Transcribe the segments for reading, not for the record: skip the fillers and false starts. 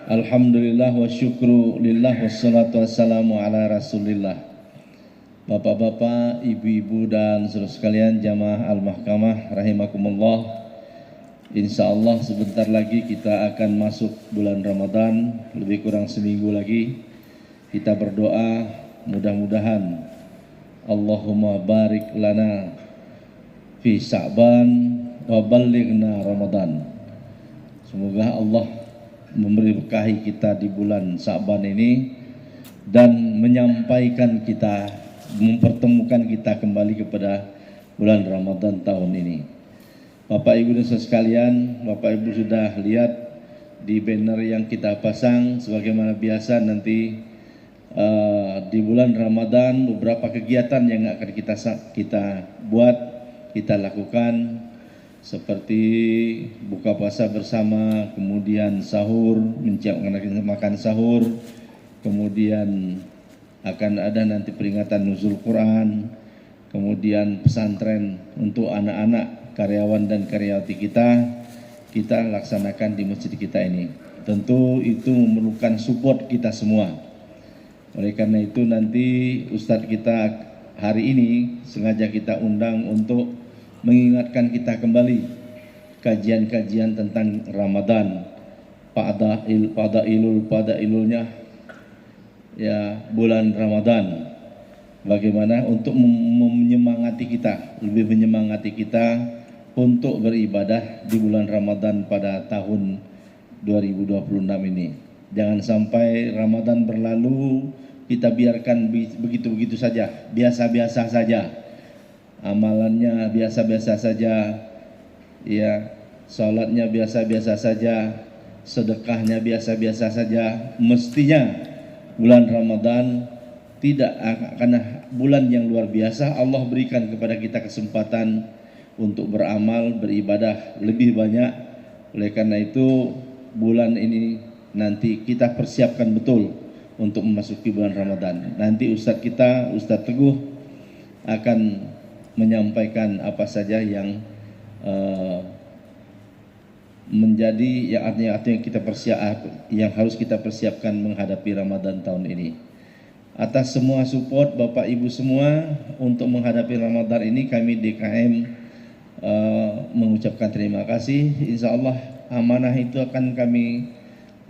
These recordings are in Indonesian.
Alhamdulillah wa syukru lillah wassalatu wassalamu ala rasulillah. Bapak-bapak, ibu-ibu dan saudara sekalian jamaah Al-Mahkamah rahimakumullah. Insyaallah sebentar lagi kita akan masuk bulan Ramadan, lebih kurang seminggu lagi. Kita berdoa mudah-mudahan Allahumma barik lana fi Sya'ban wa ballighna Ramadan. Semoga Allah memberkahi kita di bulan Sya'ban ini dan menyampaikan kita, mempertemukan kita kembali kepada bulan Ramadan tahun ini. Bapak Ibu dan saudara sekalian, Bapak Ibu sudah lihat di banner yang kita pasang. Sebagaimana biasa nanti di bulan Ramadan beberapa kegiatan yang akan kita buat, kita lakukan, seperti buka puasa bersama, kemudian sahur, makan sahur, kemudian akan ada nanti peringatan nuzul Quran, kemudian pesantren untuk anak-anak karyawan dan karyawati kita laksanakan di masjid kita ini. Tentu itu memerlukan support kita semua. Oleh karena itu nanti Ustadz kita hari ini sengaja kita undang untuk mengingatkan kita kembali kajian-kajian tentang Ramadan, pada ilulnya ya bulan Ramadan. Bagaimana untuk menyemangati kita, lebih menyemangati kita untuk beribadah di bulan Ramadan pada tahun 2026 ini. Jangan sampai Ramadan berlalu kita biarkan begitu-begitu saja, biasa-biasa saja. Amalannya biasa-biasa saja, ya, sholatnya biasa-biasa saja, sedekahnya biasa-biasa saja. Mestinya bulan Ramadan tidak karena bulan yang luar biasa, Allah berikan kepada kita kesempatan untuk beramal, beribadah lebih banyak. Oleh karena itu bulan ini nanti kita persiapkan betul untuk memasuki bulan Ramadan. Nanti Ustadz kita, Ustadz Teguh akan menyampaikan apa saja yang menjadi yang kita yang harus kita persiapkan menghadapi Ramadan tahun ini. Atas semua support Bapak Ibu semua untuk menghadapi Ramadan ini, kami DKM mengucapkan terima kasih. Insya Allah amanah itu akan kami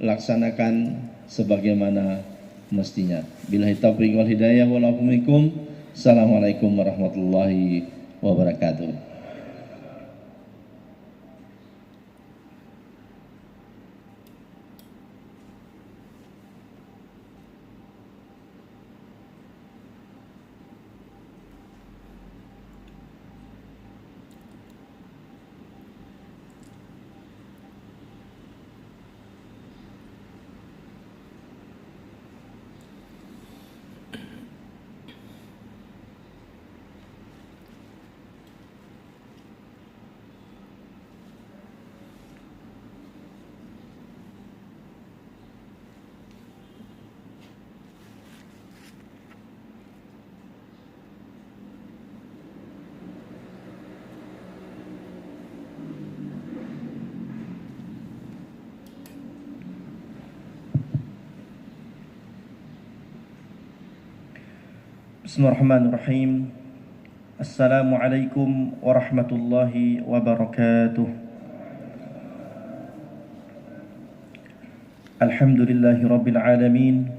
laksanakan sebagaimana mestinya. Billahi taufiq wal hidayah. Wassalamualaikum warahmatullahi wabarakatuh. Bismillahirrahmanirrahim. Assalamualaikum warahmatullahi wabarakatuh. Alhamdulillahi rabbil alamin.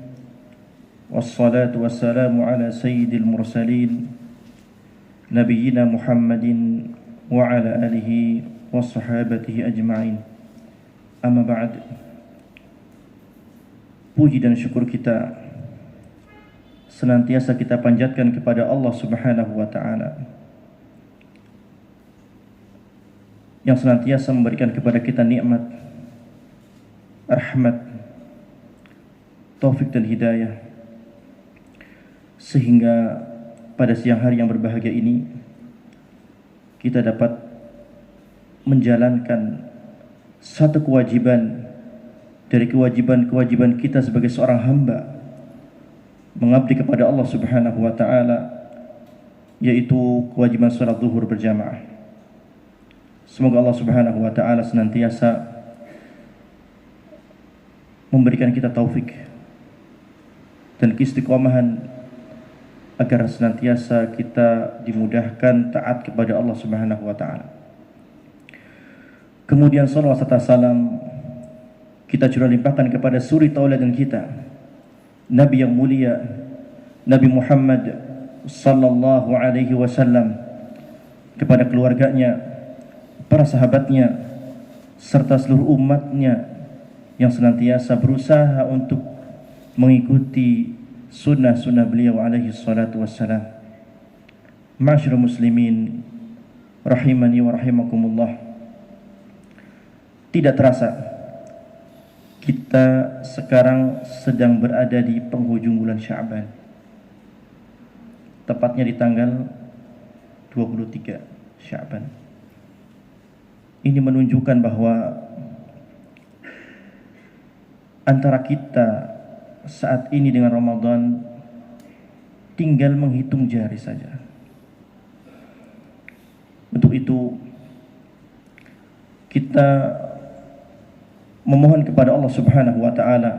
Wassalatu wassalamu ala sayyidil mursalin Nabiyyina Muhammadin wa ala alihi wa sahabatihi ajma'in. Amma ba'd. Puji dan syukur kita senantiasa kita panjatkan kepada Allah Subhanahu wa taala yang senantiasa memberikan kepada kita nikmat, rahmat, taufik dan hidayah, sehingga pada siang hari yang berbahagia ini kita dapat menjalankan satu kewajiban dari kewajiban-kewajiban kita sebagai seorang hamba, mengabdi kepada Allah Subhanahu wa taala, yaitu kewajiban salat zuhur berjamaah. Semoga Allah Subhanahu wa taala senantiasa memberikan kita taufik dan keistiqomahan agar senantiasa kita dimudahkan taat kepada Allah Subhanahu wa taala. Kemudian salawat serta salam kita curah limpahkan kepada suri tauladan kita, Nabi yang mulia, Nabi Muhammad sallallahu alaihi wasallam, kepada keluarganya, para sahabatnya, serta seluruh umatnya yang senantiasa berusaha untuk mengikuti sunnah-sunnah beliau alaihi salatu wassalam. Ma'asyiral muslimin rahimani wa rahimakumullah. Tidak terasa kita sekarang sedang berada di penghujung bulan Sya'ban, tepatnya di tanggal 23 Sya'ban. Ini menunjukkan bahwa antara kita saat ini dengan Ramadan tinggal menghitung jari saja. Untuk itu kita memohon kepada Allah Subhanahu wa taala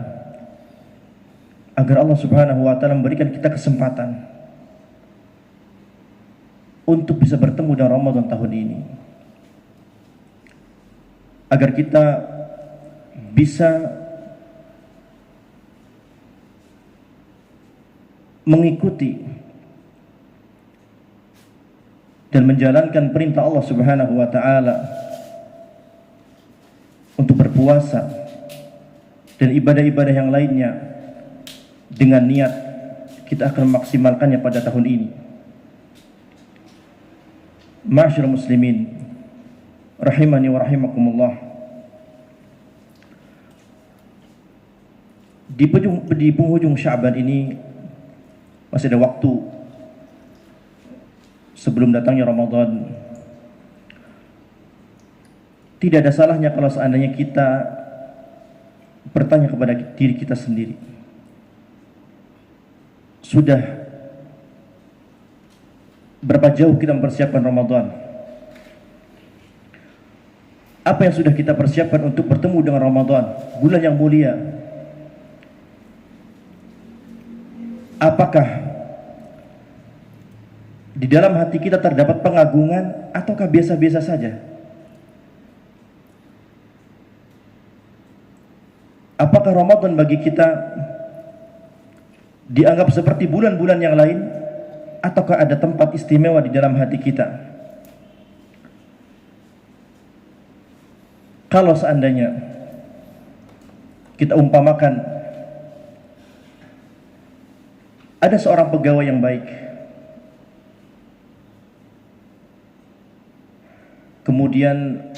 agar Allah Subhanahu wa taala memberikan kita kesempatan untuk bisa bertemu dengan Ramadan tahun ini, agar kita bisa mengikuti dan menjalankan perintah Allah Subhanahu wa taala untuk berpuasa dan ibadah-ibadah yang lainnya dengan niat kita akan memaksimalkannya pada tahun ini. Ma'asyiral muslimin rahimani wa rahimakumullah. Di penghujung Sya'ban ini masih ada waktu sebelum datangnya Ramadan. Tidak ada salahnya kalau seandainya kita bertanya kepada diri kita sendiri, sudah berapa jauh kita mempersiapkan Ramadan? Apa yang sudah kita persiapkan untuk bertemu dengan Ramadan, bulan yang mulia? Apakah di dalam hati kita terdapat pengagungan ataukah biasa-biasa saja? Apakah Ramadan bagi kita dianggap seperti bulan-bulan yang lain, ataukah ada tempat istimewa di dalam hati kita? Kalau seandainya kita umpamakan ada seorang pegawai yang baik, kemudian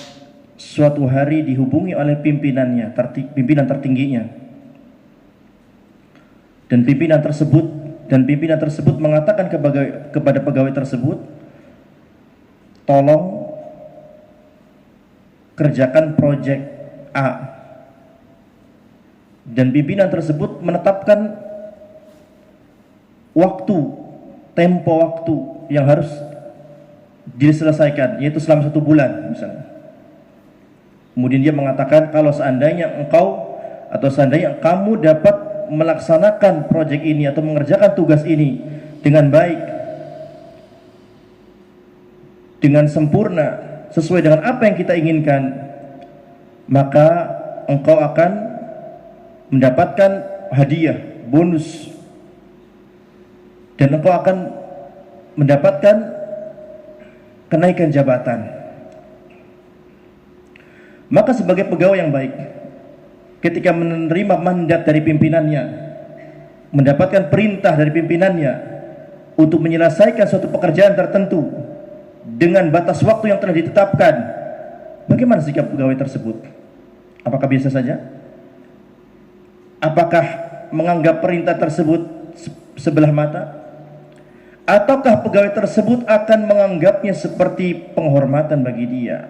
suatu hari dihubungi oleh pimpinannya, pimpinan tertingginya, dan pimpinan tersebut mengatakan kepada pegawai tersebut, tolong kerjakan proyek A, dan pimpinan tersebut menetapkan tempo waktu yang harus diselesaikan, yaitu selama 1 bulan misalnya. Kemudian dia mengatakan, kalau seandainya kamu dapat melaksanakan proyek ini atau mengerjakan tugas ini dengan baik, dengan sempurna, sesuai dengan apa yang kita inginkan, maka engkau akan mendapatkan hadiah, bonus, dan engkau akan mendapatkan kenaikan jabatan. Maka sebagai pegawai yang baik, ketika menerima mandat dari pimpinannya, mendapatkan perintah dari pimpinannya untuk menyelesaikan suatu pekerjaan tertentu dengan batas waktu yang telah ditetapkan, bagaimana sikap pegawai tersebut? Apakah biasa saja? Apakah menganggap perintah tersebut sebelah mata? Ataukah pegawai tersebut akan menganggapnya seperti penghormatan bagi dia?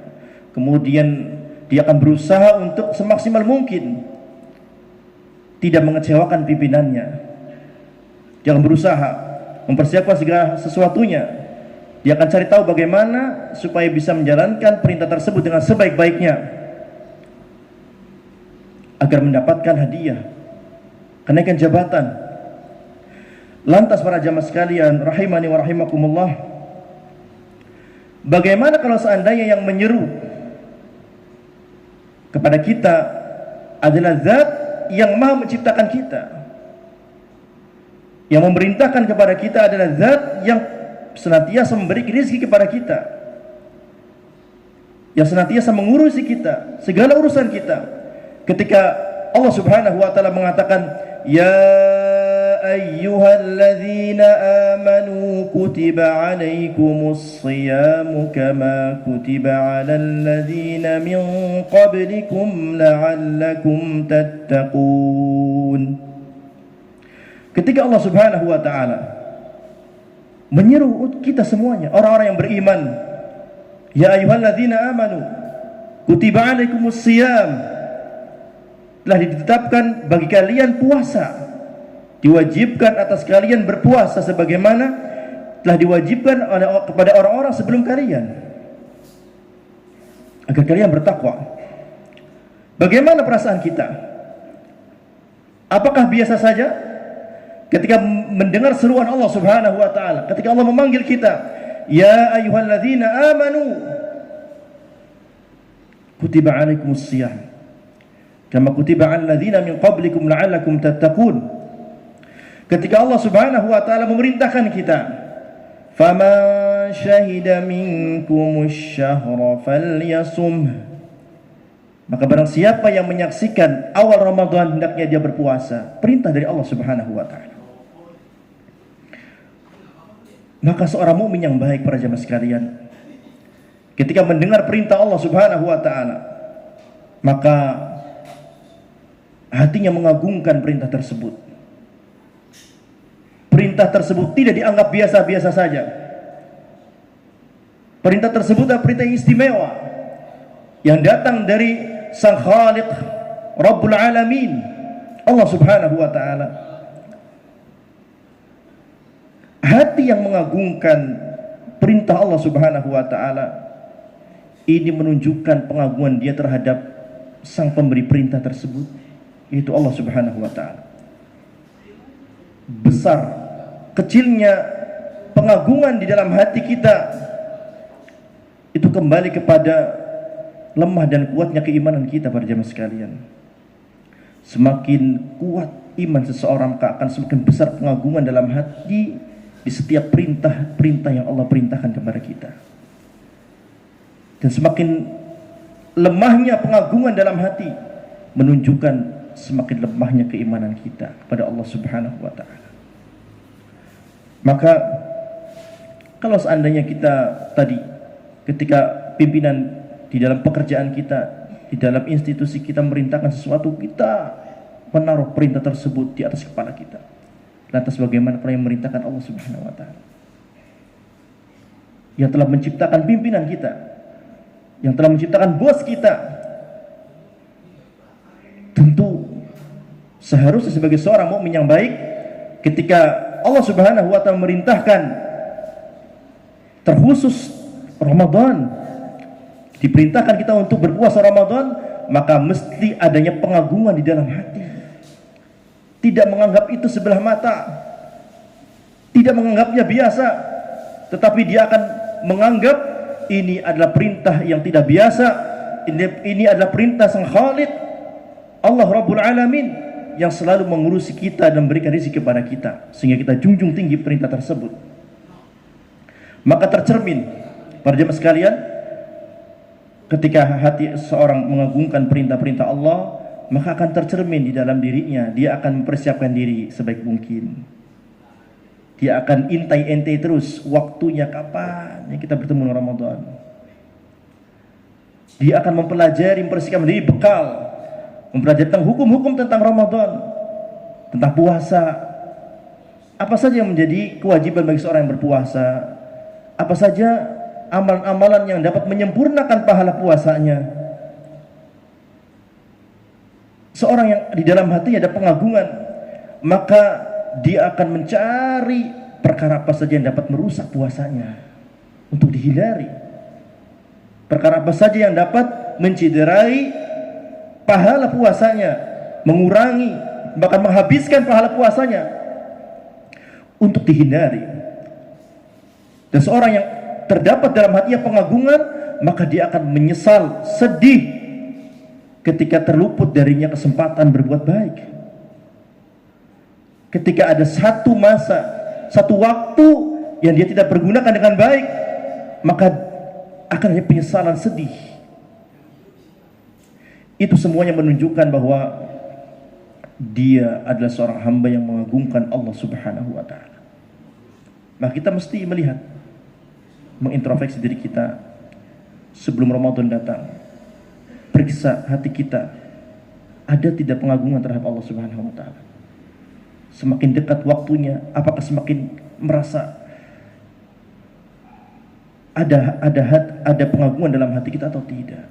Kemudian dia akan berusaha untuk semaksimal mungkin tidak mengecewakan pimpinannya. Dia akan berusaha mempersiapkan segala sesuatunya. Dia akan cari tahu bagaimana supaya bisa menjalankan perintah tersebut dengan sebaik-baiknya. agar mendapatkan hadiah, kenaikan jabatan. Lantas para jamaah sekalian, rahimani wa rahimakumullah, bagaimana kalau seandainya yang menyeru kepada kita adalah zat yang maha menciptakan kita, yang memerintahkan kepada kita adalah zat yang senantiasa memberi rezeki kepada kita, yang senantiasa mengurusi kita, segala urusan kita. Ketika Allah Subhanahu wa taala mengatakan, ya ayyuhalladzina amanu kutiba alaikumus shiyamu kama kutiba alal ladzina min qablikum la'allakum tattaqun. Ketika Allah Subhanahu wa taala menyeru kita semuanya, orang-orang yang beriman, ya ayyuhalladzina amanu kutiba alaikumus shiyam, telah ditetapkan bagi kalian puasa, diwajibkan atas kalian berpuasa sebagaimana telah diwajibkan kepada orang-orang sebelum kalian, agar kalian bertakwa. Bagaimana perasaan kita? Apakah biasa saja ketika mendengar seruan Allah Subhanahu wa taala, ketika Allah memanggil kita, ya ayyuhalladzina amanu kutiba alaikumus shiyam kama kutiba 'alal ladzina min qablikum la'allakum tattaqun. Ketika Allah Subhanahu wa taala memerintahkan kita, faman syahida minkumus syahra falyasum, maka barang siapa yang menyaksikan awal Ramadan hendaknya dia berpuasa. Perintah dari Allah Subhanahu wa taala. Maka seorang mukmin yang baik, para jamaah sekalian, ketika mendengar perintah Allah Subhanahu wa taala, maka hatinya mengagungkan perintah tersebut. Perintah tersebut tidak dianggap biasa-biasa saja. Perintah tersebut adalah perintah yang istimewa, yang datang dari Sang Khaliq Rabbul Alamin, Allah Subhanahu wa taala. Hati yang mengagungkan perintah Allah Subhanahu wa taala ini menunjukkan pengagungan dia terhadap sang pemberi perintah tersebut, yaitu Allah Subhanahu wa taala. Besar kecilnya pengagungan di dalam hati kita itu kembali kepada lemah dan kuatnya keimanan kita, para jemaah sekalian. Semakin kuat iman seseorang, maka akan semakin besar pengagungan dalam hati di setiap perintah-perintah yang Allah perintahkan kepada kita. Dan semakin lemahnya pengagungan dalam hati menunjukkan semakin lemahnya keimanan kita kepada Allah Subhanahu wa taala. Maka kalau seandainya kita tadi ketika pimpinan di dalam pekerjaan kita, di dalam institusi kita merintahkan sesuatu, kita menaruh perintah tersebut di atas kepala kita. Lantas bagaimana pula yang memerintahkan Allah Subhanahu wa taala, yang telah menciptakan pimpinan kita, yang telah menciptakan bos kita? Tentu seharusnya sebagai seorang mukmin yang baik, ketika Allah Subhanahu wa taala memerintahkan terkhusus Ramadan, diperintahkan kita untuk berpuasa Ramadan, maka mesti adanya pengagungan di dalam hati. Tidak menganggap itu sebelah mata, tidak menganggapnya biasa, tetapi dia akan menganggap ini adalah perintah yang tidak biasa. Ini adalah perintah Sang Khaliq Allah Rabbul Alamin, yang selalu mengurusi kita dan memberikan rezeki kepada kita, sehingga kita junjung tinggi perintah tersebut. Maka tercermin, para jemaah sekalian, ketika hati seorang mengagungkan perintah-perintah Allah, maka akan tercermin di dalam dirinya. Dia akan mempersiapkan diri sebaik mungkin. Dia akan intai-entai terus waktunya kapan kita bertemu dengan Ramadan. Dia akan mempelajari, mempersiapkan diri, bekal mempelajari tentang hukum-hukum tentang Ramadan, tentang puasa. Apa saja yang menjadi kewajiban bagi seorang yang berpuasa? Apa saja amalan-amalan yang dapat menyempurnakan pahala puasanya? Seorang yang di dalam hatinya ada pengagungan, maka dia akan mencari perkara apa saja yang dapat merusak puasanya untuk dihindari. Perkara apa saja yang dapat menciderai pahala puasanya, mengurangi, bahkan menghabiskan pahala puasanya untuk dihindari. Dan seorang yang terdapat dalam hatinya pengagungan, maka dia akan menyesal, sedih ketika terluput darinya kesempatan berbuat baik. Ketika ada satu masa, satu waktu yang dia tidak pergunakan dengan baik, maka akan ada penyesalan, sedih. Itu semuanya menunjukkan bahwa dia adalah seorang hamba yang mengagungkan Allah Subhanahu wa ta'ala. Maka kita mesti melihat, mengintrospeksi diri kita sebelum Ramadan datang. Periksa hati kita, ada tidak pengagungan terhadap Allah Subhanahu wa ta'ala. Semakin dekat waktunya, apakah semakin merasa ada pengagungan dalam hati kita atau tidak?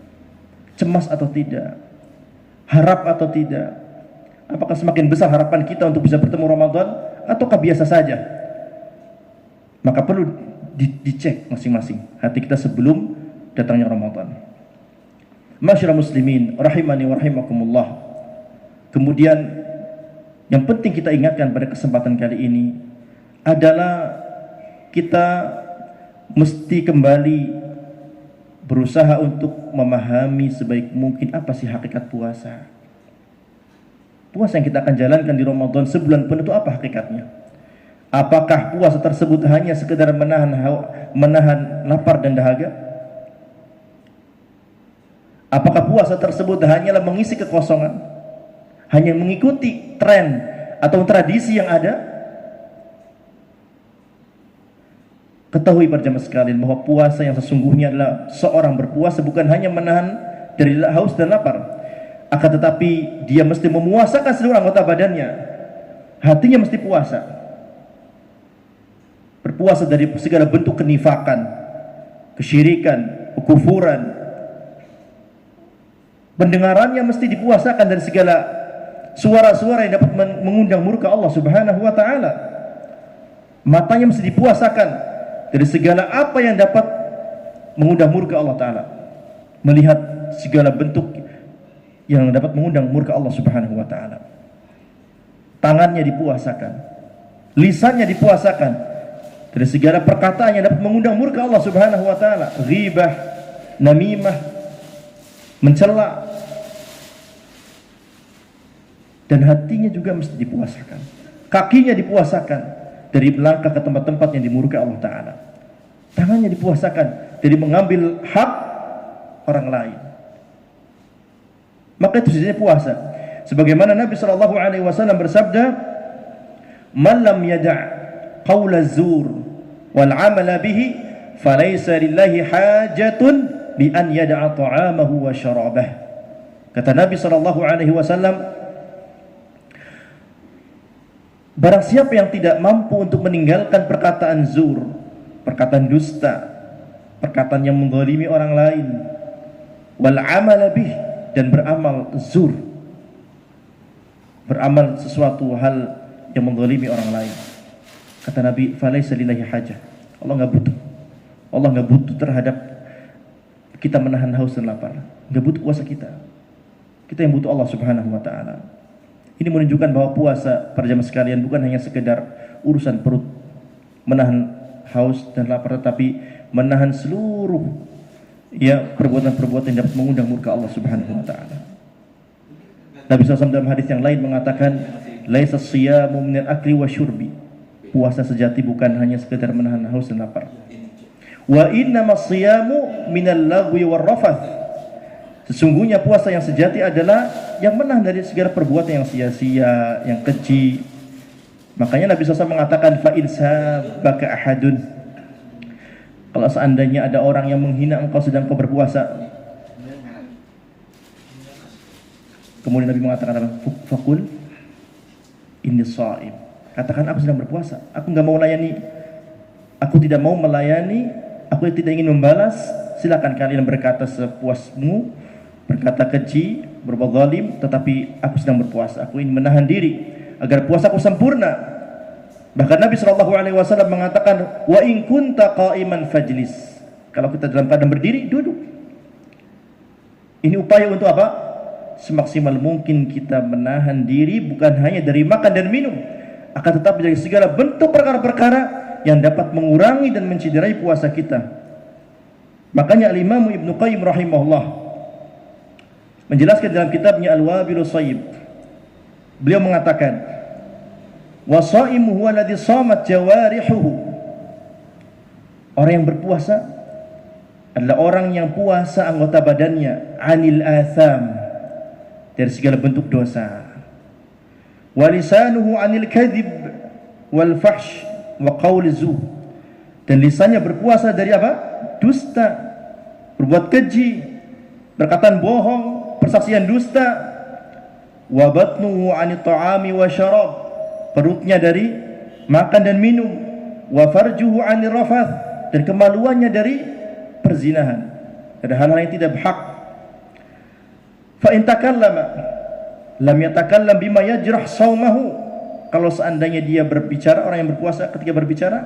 Cemas atau tidak? Harap atau tidak? Apakah semakin besar harapan kita untuk bisa bertemu Ramadan ataukah biasa saja? Maka perlu dicek masing-masing hati kita sebelum datangnya Ramadan. Masyarakat muslimin rahimani wa rahimakumullah. Kemudian yang penting kita ingatkan pada kesempatan kali ini adalah kita mesti kembali berusaha untuk memahami sebaik mungkin apa sih hakikat puasa. Puasa yang kita akan jalankan di Ramadan sebulan penuh itu apa hakikatnya? Apakah puasa tersebut hanya sekedar menahan lapar dan dahaga? Apakah puasa tersebut hanyalah mengisi kekosongan? Hanya mengikuti tren atau tradisi yang ada? Ketahui para jemaah sekalian bahwa puasa yang sesungguhnya adalah seorang berpuasa bukan hanya menahan dari haus dan lapar, akan tetapi dia mesti memuasakan seluruh anggota badannya. Hatinya mesti puasa, berpuasa dari segala bentuk kenifakan, kesyirikan, kekufuran. Pendengarannya mesti dipuasakan dari segala suara-suara yang dapat mengundang murka Allah Subhanahu wa ta'ala. Matanya mesti dipuasakan dari segala apa yang dapat mengundang murka Allah ta'ala. Melihat segala bentuk yang dapat mengundang murka Allah Subhanahu wa ta'ala. Tangannya dipuasakan, lisannya dipuasakan dari segala perkataan yang dapat mengundang murka Allah Subhanahu wa ta'ala. Ghibah, namimah, mencela. Dan hatinya juga mesti dipuasakan, kakinya dipuasakan dari melangkah ke tempat-tempat yang dimurkai Allah Ta'ala. Tangannya dipuasakan dari mengambil hak orang lain. Maka itu sebenarnya puasa. Sebagaimana Nabi SAW bersabda, "Man lam yada' qawla zur wal 'amala bihi, falaysa lillahi hajatun bi an yada'a ta'amahu wa syarabah." Kata Nabi SAW, barang siapa yang tidak mampu untuk meninggalkan perkataan zur, perkataan dusta, perkataan yang menzalimi orang lain, wal amal bih, dan beramal zur, beramal sesuatu hal yang menzalimi orang lain. Kata Nabi, falaysa lillahi hajah. Allah enggak butuh. Allah enggak butuh terhadap kita menahan haus dan lapar. Enggak butuh puasa kita. Kita yang butuh Allah Subhanahu wa ta'ala. Ini menunjukkan bahwa puasa, para jemaah sekalian, bukan hanya sekedar urusan perut, menahan haus dan lapar, tetapi menahan seluruh perbuatan-perbuatan yang dapat mengundang murka Allah Subhanahu wa ta'ala. Nabi SAW dalam hadis yang lain mengatakan, laisa siyamu minal akli wa syurbi. Puasa sejati bukan hanya sekedar menahan haus dan lapar. Wa innamas siyamu minal lagwi war rafath. Sesungguhnya puasa yang sejati adalah yang menahan dari segala perbuatan yang sia-sia, yang keji. Makanya Nabi SAW mengatakan, fa in sabaka ahadun. Kalau seandainya ada orang yang menghina engkau sedang kau berpuasa, kemudian Nabi mengatakan, faqul inni shaim. Katakan aku sedang berpuasa. Aku enggak mau melayani. Aku tidak mau melayani. Aku tidak ingin membalas. Silakan kalian berkata sepuasmu, berkata keji, berbuat zalim, tetapi aku sedang berpuasa. Aku ingin menahan diri agar puasaku sempurna. Bahkan Nabi SAW mengatakan, wa in kunta qa'iman fajlis. Kalau kita dalam keadaan berdiri, duduk. Ini upaya untuk apa? semaksimal mungkin kita menahan diri bukan hanya dari makan dan minum, akan tetapi dari segala bentuk perkara-perkara yang dapat mengurangi dan menciderai puasa kita. Makanya Al-Imam Ibnu Qayyim rahimahullah menjelaskan dalam kitabnya Al-Wabilus Shayyib, beliau mengatakan, "Wasaimu huwa alladhi shamat jawarihuhu." Orang yang berpuasa adalah orang yang puasa anggota badannya anil atham, dari segala bentuk dosa. Walisanuhu anil kadhib wal fahsh wa qaul zuh. Dan lisannya berpuasa dari apa? Dusta, berbuat keji, perkataan bohong, persaksian dusta. Wa batnuhu anit ta'ami wa syarab. Perutnya dari makan dan minum. Wa farjuhu anir rafath. Dan kemaluannya dari perzinahan, dari hal-hal yang tidak hak. Fa in takallama lam yatakallam bima yajrah shaumahu. Kalau seandainya dia berbicara, orang yang berpuasa ketika berbicara,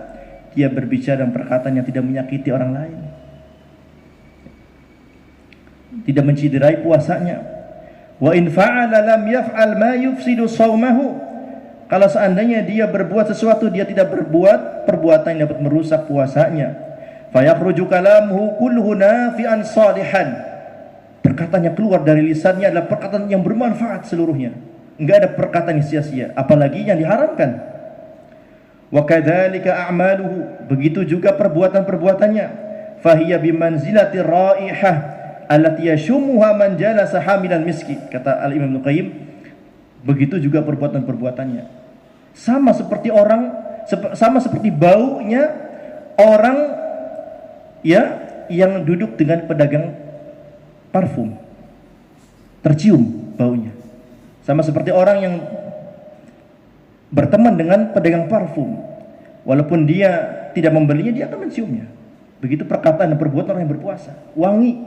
dia berbicara dengan perkataan yang tidak menyakiti orang lain, tidak menciderai puasanya. Wa in fa'ala lam yaf'al ma yufsidu shaumahu. Kalau seandainya dia berbuat sesuatu, dia tidak berbuat perbuatan yang dapat merusak puasanya. Fa yakhruju kalamuhu kulluhu nafi'an salihan. Perkataannya keluar dari lisannya adalah perkataan yang bermanfaat seluruhnya. Enggak ada perkataan yang sia-sia, apalagi yang diharamkan. Wa kadzalika a'maluhu, begitu juga perbuatan-perbuatannya. Fahiya bimanzilati raihah allati yashumuha man jalasa hamilan miski. Kata Al-Imam Ibnu Qayyim, begitu juga perbuatan-perbuatannya. Sama seperti baunya orang ya yang duduk dengan pedagang parfum, tercium baunya. Sama seperti orang yang berteman dengan pedagang parfum, walaupun dia tidak membelinya, dia akan menciumnya. Begitu perkataan dan perbuatan orang yang berpuasa, wangi,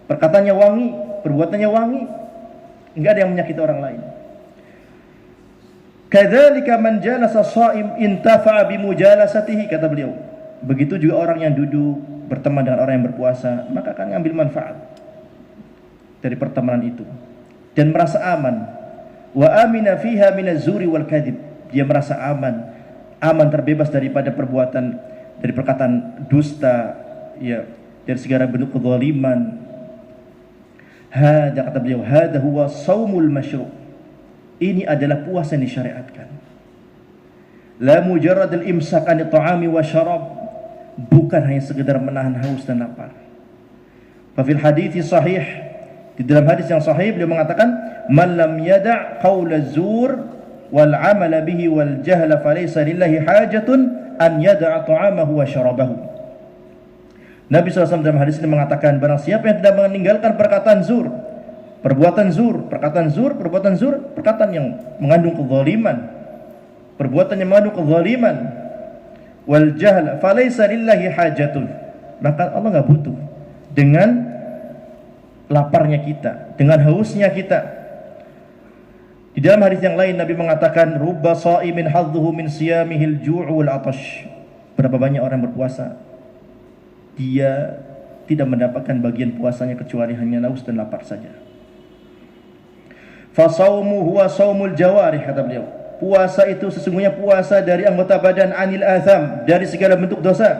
perkataannya wangi, perbuatannya wangi, enggak ada yang menyakiti orang lain. Kadzalika man jalasa shaim intafa'a bimujalasatihi, kata beliau. Begitu juga orang yang duduk berteman dengan orang yang berpuasa, maka akan mengambil manfaat dari pertemanan itu dan merasa aman. Wa amina fiha minaz zuri wal kadhib. Dia merasa aman terbebas daripada perbuatan, dari perkataan dusta, ya, dari segala bentuk kezaliman. Hada, kata beliau, hada huwa shaumul masyru'. Ini adalah puasa yang disyariatkan. La mujarrad al-imsak an ta'ami wa syarab, bukan hanya sekedar menahan haus dan lapar. Fa fil hadits sahih, di dalam hadis yang sahih beliau mengatakan, man lam yada' qaul az-zur wal 'amala bihi wal jahla falaysa lillahi hajatun an yada'a ta'amahu wa syarabahu. Nabi SAW dalam hadis ini mengatakan, barang siapa yang tidak meninggalkan perkataan zur, perbuatan zur, perkataan yang mengandung kezaliman, perbuatan yang mengandung kezaliman, wal jahl falaysa lillahi hajatun, maka Allah enggak butuh dengan laparnya kita, dengan hausnya kita. Di dalam hadis yang lain Nabi mengatakan, rubba shaimin hadzuhu min siyamihil ju' wal atash. Berapa banyak orang berpuasa, dia tidak mendapatkan bagian puasanya kecuali hanya haus dan lapar saja. Fasaumu huwa saumul jawarih, kata beliau. Puasa itu sesungguhnya puasa dari anggota badan anil atham, dari segala bentuk dosa.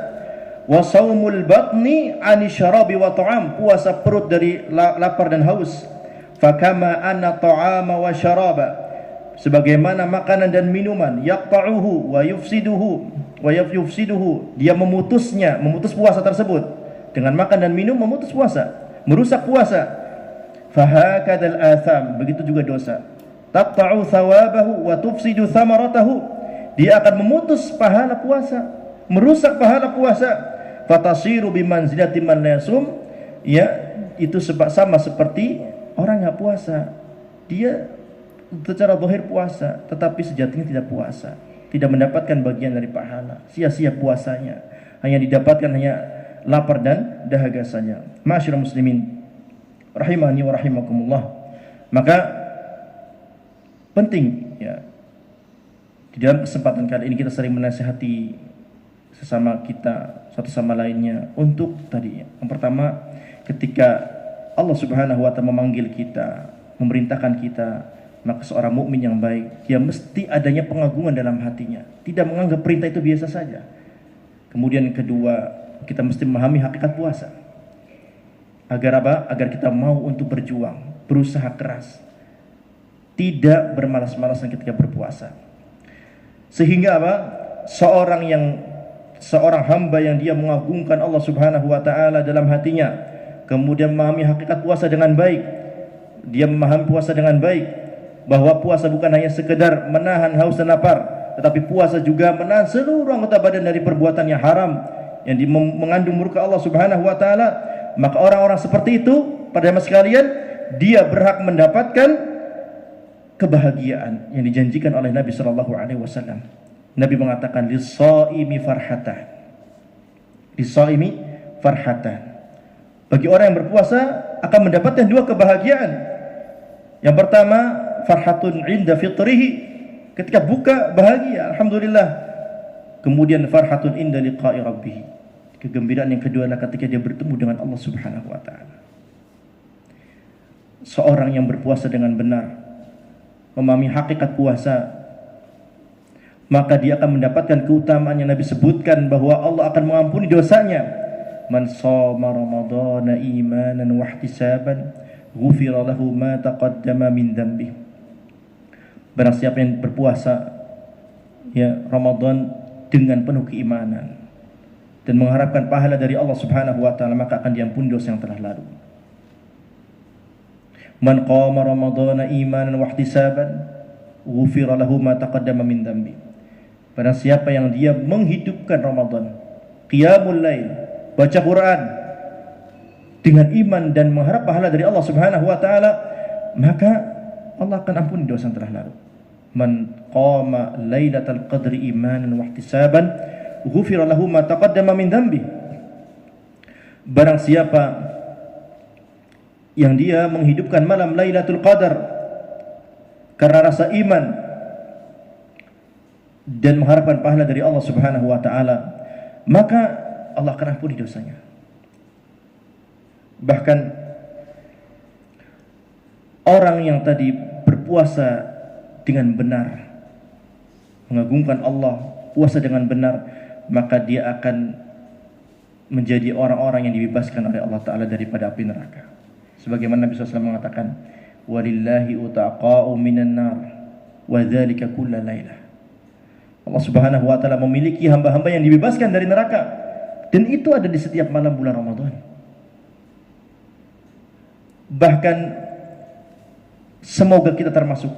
Wa saumul batni anil syarabi wa ta'am, puasa perut dari lapar dan haus. Fakama anna ta'ama wa syaraba, sebagaimana makanan dan minuman, yaqta'uhu wa yufsiduhu, dia memutus puasa tersebut. Dengan makan dan minum memutus puasa, merusak puasa. Fahakadzal atham, begitu juga dosa. Taqta'u thawabahu wa tufsidu thamaratahu, dia akan memutus pahala puasa, merusak pahala puasa. Fatasiru bimanzilati man la yasum, ya, itu sama seperti orang yang puasa. Dia secara zahir puasa, tetapi sejatinya tidak puasa, tidak mendapatkan bagian dari pahala, sia-sia puasanya, hanya didapatkan hanya lapar dan dahaga saja. Ma'asyiral muslimin rahimani wa rahimakumullah. Maka penting, ya, di dalam kesempatan kali ini kita sering menasihati sesama kita, satu sama lainnya, untuk tadi yang pertama, ketika Allah Subhanahu wa ta'ala memanggil kita memerintahkan kita, maka seorang mukmin yang baik, dia mesti adanya pengagungan dalam hatinya, tidak menganggap perintah itu biasa saja. Kemudian kedua, kita mesti memahami hakikat puasa. Agar apa? Agar kita mau untuk berjuang, berusaha keras, tidak bermalas-malasan ketika berpuasa. Sehingga apa? Seorang hamba yang dia mengagungkan Allah Subhanahu wa taala dalam hatinya, kemudian memahami hakikat puasa dengan baik, dia memahami puasa dengan baik, bahwa puasa bukan hanya sekedar menahan haus dan lapar, tetapi puasa juga menahan seluruh anggota badan dari perbuatan yang haram yang mengandung murka Allah Subhanahu wa taala. Maka orang-orang seperti itu, pada jemaah sekalian, dia berhak mendapatkan kebahagiaan yang dijanjikan oleh Nabi sallallahu alaihi wasallam. Nabi mengatakan lis-shaimi farhatan. Lis-shaimi farhatan. Bagi orang yang berpuasa akan mendapatkan dua kebahagiaan. Yang pertama, farhatun inda fitrihi, ketika buka bahagia, alhamdulillah. Kemudian farhatun inda liqa'i rabbih, kegembiraan yang kedua adalah ketika dia bertemu dengan Allah Subhanahu wa taala. Seorang yang berpuasa dengan benar, memahami hakikat puasa, maka dia akan mendapatkan keutamaan yang Nabi sebutkan, bahwa Allah akan mengampuni dosanya. Man shoma ramadhana imanan wa ihtisaban ghufira lahu ma taqaddama min dzambi. Barang siapa yang berpuasa ya Ramadan dengan penuh keimanan dan mengharapkan pahala dari Allah Subhanahu wa taala, maka akan diampuni dosa yang telah lalu. Man qama ramadhana imanan wa ihtisaban ghufira lahu ma taqaddama min dzambi. Barang siapa yang dia menghidupkan Ramadan, qiyamul lail, baca Quran dengan iman dan mengharap pahala dari Allah Subhanahu wa taala, maka Allah akan ampuni dosa yang telah lalu. Man qama lailatal qadri imanan wa ihtisaban ghufira lahu ma taqaddama min dzambi. Barang siapa yang dia menghidupkan malam Lailatul Qadar karena rasa iman dan mengharapkan pahala dari Allah Subhanahu wa taala, maka Allah akan ampuni dosanya. Bahkan orang yang tadi berpuasa dengan benar, mengagungkan Allah, puasa dengan benar, maka dia akan menjadi orang-orang yang dibebaskan oleh Allah Ta'ala daripada api neraka. Sebagaimana Nabi SAW mengatakan, walillahi utaqa'u minan nar wa dzalika kulla lailah. Allah Subhanahu wa taala memiliki hamba-hamba yang dibebaskan dari neraka, dan itu ada di setiap malam bulan Ramadan. Bahkan semoga kita termasuk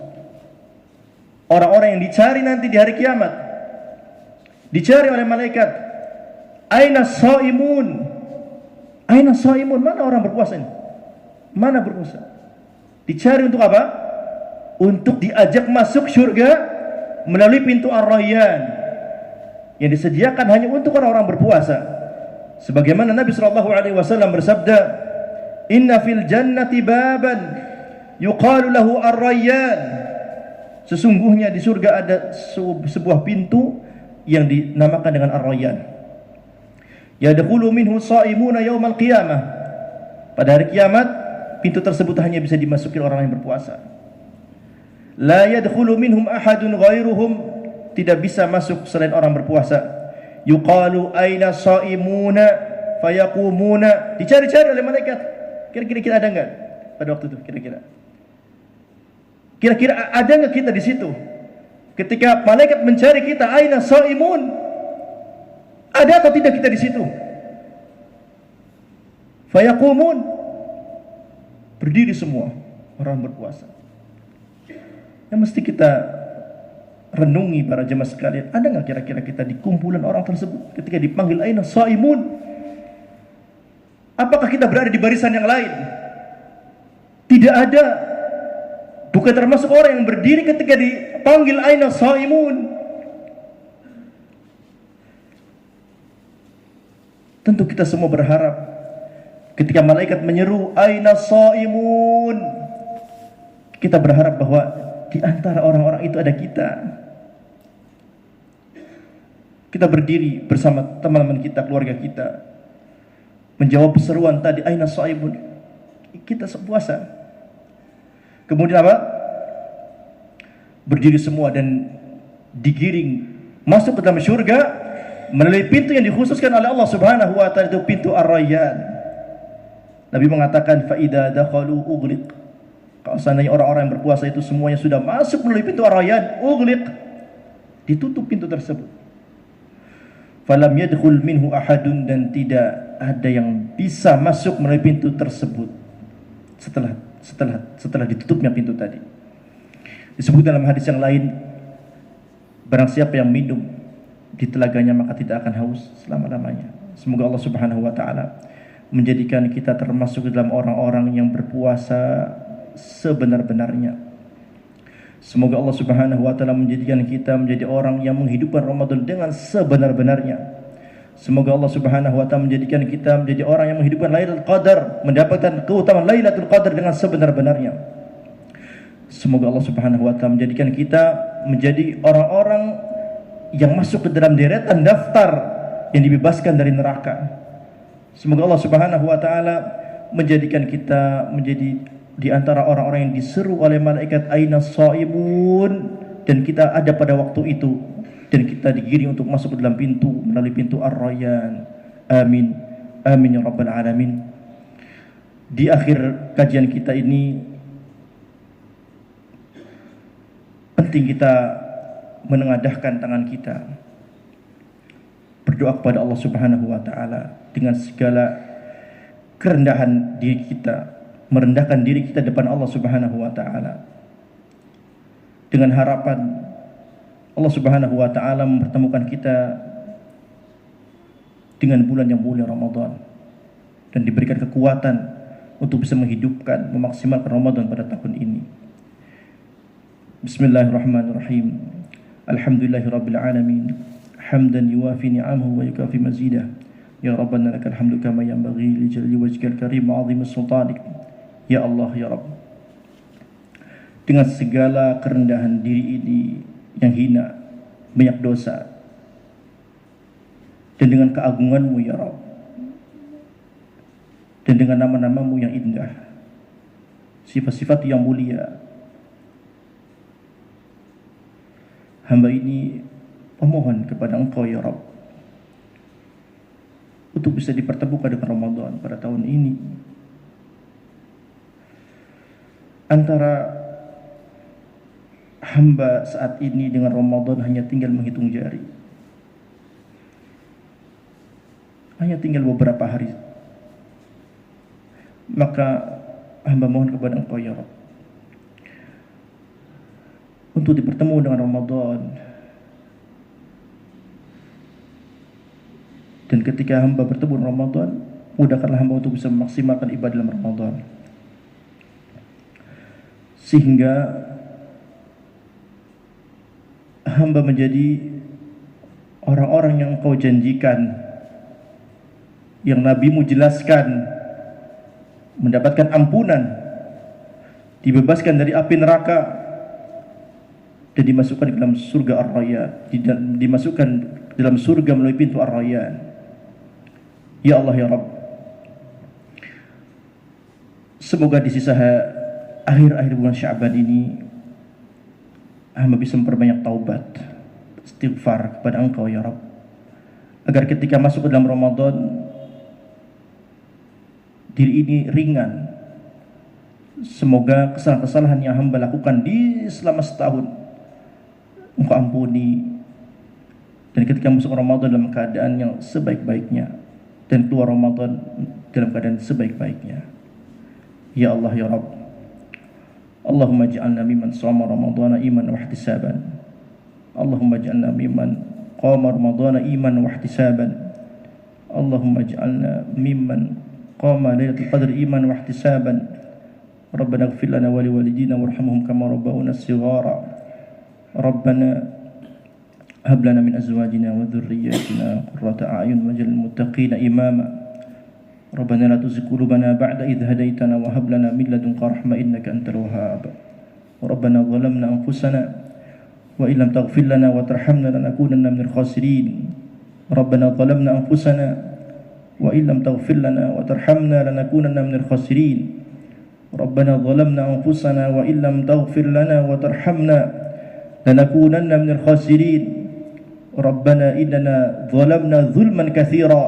orang-orang yang dicari nanti di hari kiamat, dicari oleh malaikat. Aina shaimun? Aina shaimun? Mana orang berpuasa ini? Mana berpuasa? Dicari untuk apa? Untuk diajak masuk surga melalui pintu Ar-Rayyan yang disediakan hanya untuk orang-orang berpuasa. Sebagaimana Nabi SAW bersabda, "Inna fil jannati baban yuqalu lahu Ar-Rayyan." Sesungguhnya di surga ada sebuah pintu yang dinamakan dengan Ar-Rayyan. Yadkhulu minhu shaimuna yaumal qiyamah. Pada hari kiamat, pintu tersebut hanya bisa dimasuki orang yang berpuasa. La yadkhulu minhum ahadun ghairuhum, tidak bisa masuk selain orang berpuasa. Yuqalu aina shaimuna fayaqumuna, dicari-cari oleh malaikat. Kira-kira ada enggak pada waktu itu? Kira-kira ada enggak kita di situ? Ketika malaikat mencari kita, aina shaimun? Ada atau tidak kita di situ? Fayaqumun, berdiri semua orang berpuasa. Yang mesti kita renungi para jemaah sekalian, ada nggak kira-kira kita di kumpulan orang tersebut ketika dipanggil aina shaimun? Apakah kita berada di barisan yang lain? Tidak ada. Bukan termasuk orang yang berdiri ketika dipanggil aina shaimun. Tentu kita semua berharap ketika malaikat menyeru aina shaimun, kita berharap bahwa di antara orang-orang itu ada kita. Kita berdiri bersama teman-teman kita, keluarga kita, menjawab seruan tadi aina shaimun. Kita puasa. Kemudian apa? Berdiri semua dan digiring masuk ke dalam surga melalui pintu yang dikhususkan oleh Allah Subhanahu wa taala, itu pintu Ar-Rayyan. Nabi mengatakan fa idza dakhalu ughliq. Kalau seandainya orang-orang yang berpuasa itu semuanya sudah masuk melalui pintu Ar-Rayyan, ughliq, ditutup pintu tersebut. Falam yadkhul minhu ahadun, dan tidak ada yang bisa masuk melalui pintu tersebut setelah ditutupnya pintu tadi. Disebut dalam hadis yang lain, barang siapa yang minum di telaganya maka tidak akan haus selama-lamanya. Semoga Allah Subhanahu wa taala menjadikan kita termasuk dalam orang-orang yang berpuasa sebenar-benarnya. Semoga Allah Subhanahu wa taala menjadikan kita menjadi orang yang menghidupkan Ramadan dengan sebenar-benarnya. Semoga Allah Subhanahu wa taala menjadikan kita menjadi orang yang menghidupkan Lailatul Qadar, mendapatkan keutamaan Lailatul Qadar dengan sebenar-benarnya. Semoga Allah Subhanahu wa taala menjadikan kita menjadi orang-orang yang masuk ke dalam deretan daftar yang dibebaskan dari neraka. Semoga Allah Subhanahu wa taala menjadikan kita menjadi di antara orang-orang yang diseru oleh malaikat aina shaimun, dan kita ada pada waktu itu dan kita digiring untuk masuk ke dalam pintu melalui pintu Ar-Rayyan. Amin. Amin ya rabbal alamin. Di akhir kajian kita ini penting kita menengadahkan tangan kita, berdoa kepada Allah Subhanahu wa taala dengan segala kerendahan diri kita, merendahkan diri kita depan Allah Subhanahu wa taala dengan harapan Allah Subhanahu wa taala mempertemukan kita dengan bulan yang mulia Ramadan dan diberikan kekuatan untuk bisa menghidupkan, memaksimalkan Ramadan pada tahun ini. Bismillahirrahmanirrahim. Alhamdulillahirabbil alamin. Hamdan yuwafi ni'amahu wa yukafi mazidah. Ya Rabbana lakal hamdu kama yanbaghi li jalli wajhikal karim wa 'azimi sultanik. Ya Allah ya Rabb. Dengan segala kerendahan diri ini yang hina, banyak dosa, dan dengan keagungan-Mu ya Rabb, dan dengan nama-nama-Mu yang indah, sifat-sifat yang mulia, hamba ini memohon kepada Engkau ya Rabb untuk bisa dipertemukan dengan Ramadan pada tahun ini. Antara hamba saat ini dengan Ramadan hanya tinggal menghitung jari, hanya tinggal beberapa hari. Maka hamba mohon kepada Engkau ya Rabb untuk bertemu dengan Ramadan, dan ketika hamba bertemu dengan Ramadan, mudahkanlah hamba untuk bisa memaksimalkan ibadah dalam Ramadan, sehingga hamba menjadi orang-orang yang Engkau janjikan, yang Nabi-Mu jelaskan, mendapatkan ampunan, dibebaskan dari api neraka, dan dimasukkan ke dalam surga Ar-Rayyan, dimasukkan dalam surga melalui pintu Ar-Rayyan. Ya Allah ya Rabb, semoga di sisa akhir-akhir bulan Sya'ban ini hamba bisa memperbanyak taubat, istighfar kepada Engkau ya Rabb, agar ketika masuk ke dalam Ramadan diri ini ringan. Semoga kesalahan-kesalahan yang hamba lakukan di selama setahun Engkau ampuni, dan ketika masuk Ramadan dalam keadaan yang sebaik-baiknya, dan keluar Ramadan dalam keadaan sebaik-baiknya. Ya Allah ya Rabb, Allahumma ja'alna mimman shoma Ramadana iman wa ihtisaban. Allahumma ja'alna mimman qama Ramadana iman wa ihtisaban. Allahumma ja'alna mimman qama Lailatul Qadr iman wa ihtisaban. Rabbana ighfir lana wa liwalidina warhamhum kama rabbawna shighara. Rabbana hab lana min azwajina wa dhurriyyatina qurrata a'yun waj'alna muttaqina imama. Rabbana la tuzigh qulubana ba'da idh hadaytana wa hab lana min ladunka rahmah innaka antal wahhab. Rabbana zalamna anfusana wa illam taghfir lana wa tarhamna lanakunanna minal khasirin. Rabbana zalamna anfusana wa illam taghfir lana wa tarhamna lanakunanna minal khasirin. ربنا ظلمنا أنفسنا وإن لم تغفر لنا وترحمنا لنكونن من الخاسرين ربنا إننا ظلمنا ظلما كثيرا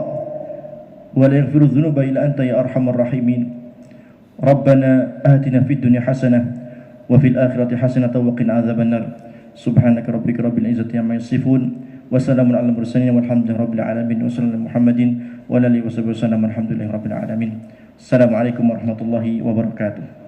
ولا يغفر الذنوب إلا أنت يا أرحم الراحمين ربنا آتنا في الدنيا حسنة وفي الآخرة حسنة وقنا عذاب النار سبحانك ربك رب العزة عما يصفون وسلام على المرسلين والحمد لله رب العالمين وصلى الله على محمد وعلى آله وصحبه وسلم والحمد لله رب العالمين. السلام عليكم warahmatullahi wabarakatuh.